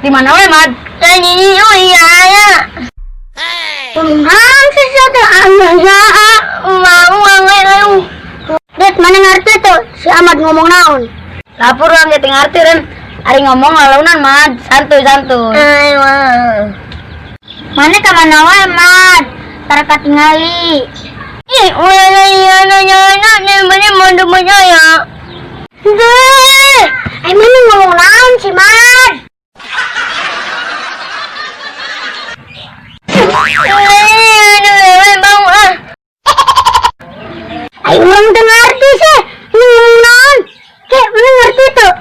Di mana we, Mad? Tadi oh iya ya. Kumang sesuatu anu Mau ayo. Det mana ngerti tuh si Ahmad ngomong naon? Lapor orang jadi ngerti Ren. Ari ngomong lalaunan Mad, santuy. Ayo. Mana ka mana wae, Mad? Tara katingali. Ih, ulah iya nanya namanya mau ya. Deh, ai mana ngomong naon si Mad? Ai urang teu ngarti sih. Ngomong naon? Ke mana ngerti tuh?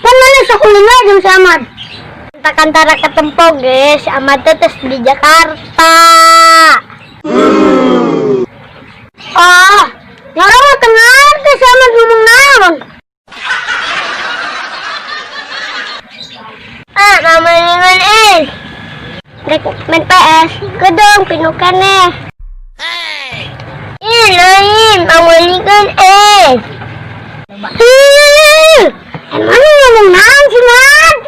Kan mana sakuliah jeung si Ahmad. Antara ketempo guys, si Ahmad teh di Jakarta. Oh, nyara mah teu ngarti si Ahmad ngomong naon. Namanya Rek main PS, gedung pinu keneh. Ih, lain, awalkan Emang ngomong naon si Mad?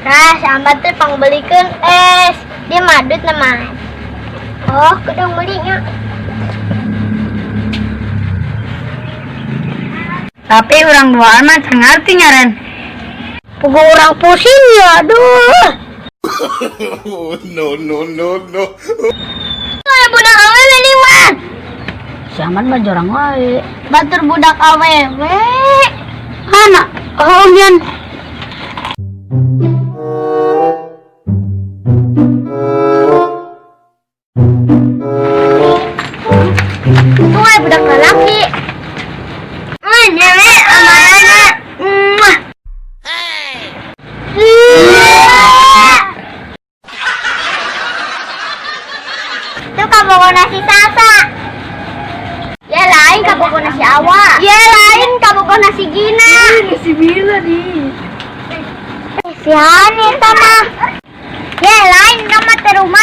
Kas, Ahmad teh pangbelikeun es. Dia madut nama. Oh, gedung belinya. Tapi orang dua mah ngerti Ren. Pugu orang pusing ya, aduh. No. Kayak budak awewe nih mah. Si Ahmad mah jorang wae. Batur budak awewe. Hana, oh nyan. Itu wae budak lelaki. Nyewe amalana. Itu kabogona si Sasa. Ya lain kabogona si Awa. Ya lain kabogona si Gina. Si Bila nih. Si Hani sama. Ya lain nama terumah.